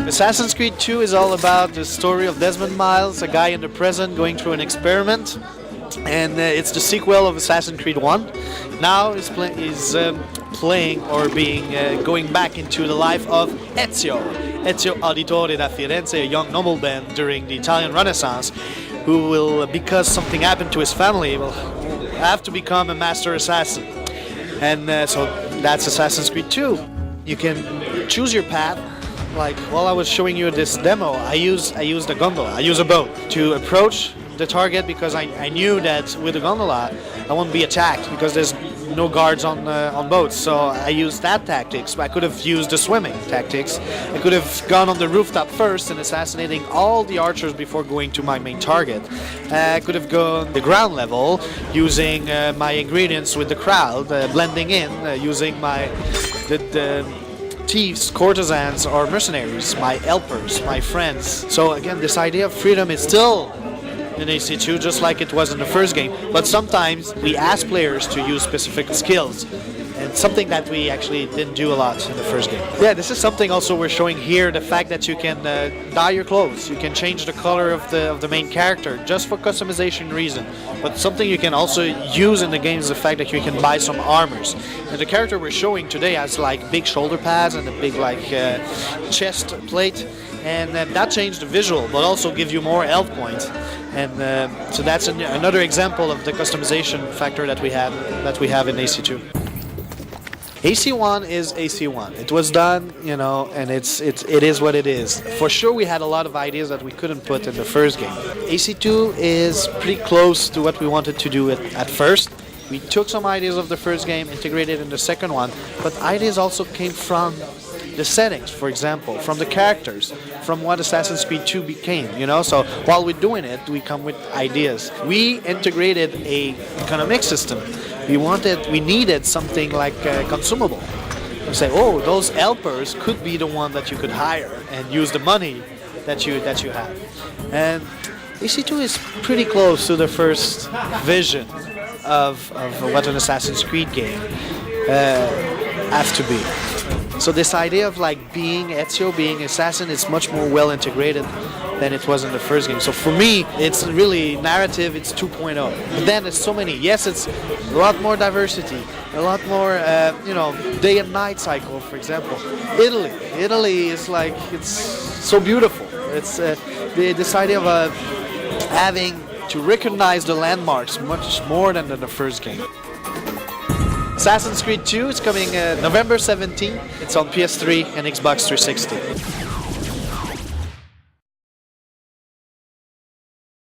Assassin's Creed 2 is all about the story of Desmond Miles, a guy in the present going through an experiment, and it's the sequel of Assassin's Creed 1. Now he's playing or going back into the life of Ezio Auditore da Firenze, a young nobleman during the Italian Renaissance, who will, because something happened to his family, will have to become a master assassin. And so that's Assassin's Creed 2. You can choose your path. Like while I was showing you this demo, I used a gondola, I use a boat to approach the target, because I knew that with a gondola I won't be attacked because there's no guards on boats. So I used that tactics. I could have used the swimming tactics. I could have gone on the rooftop first and assassinating all the archers before going to my main target. I could have gone the ground level using my ingredients with the crowd, blending in, using the thieves, courtesans, or mercenaries, my helpers, my friends. So again, this idea of freedom is still in AC2, just like it was in the first game, but sometimes we ask players to use specific skills, and something that we actually didn't do a lot in the first game. Yeah, this is something also we're showing here, the fact that you can dye your clothes, you can change the color of the main character just for customization reason, but something you can also use in the game is the fact that you can buy some armors. And the character we're showing today has like big shoulder pads and a big like chest plate, and that changed the visual, but also give you more health points. And so that's another example of the customization factor that we have in AC2. AC1 is AC1. It was done, you know, and it is what it is. For sure, we had a lot of ideas that we couldn't put in the first game. AC2 is pretty close to what we wanted to do at first. We took some ideas of the first game, integrated in the second one, but ideas also came from the settings, for example, from the characters, from what Assassin's Creed 2 became, you know. So while we're doing it, we come with ideas. We integrated a economic system. We needed something like consumable. We say, oh, those helpers could be the one that you could hire and use the money that you have. And AC2 is pretty close to the first vision of what an Assassin's Creed game has to be. So this idea of like being Ezio, being Assassin, is much more well integrated than it was in the first game. So for me, it's really narrative, it's 2.0. But then there's so many. Yes, it's a lot more diversity, a lot more, day and night cycle, for example. Italy is like, it's so beautiful. It's this idea of having to recognize the landmarks much more than in the first game. Assassin's Creed 2 is coming November 17th. It's on PS3 and Xbox 360.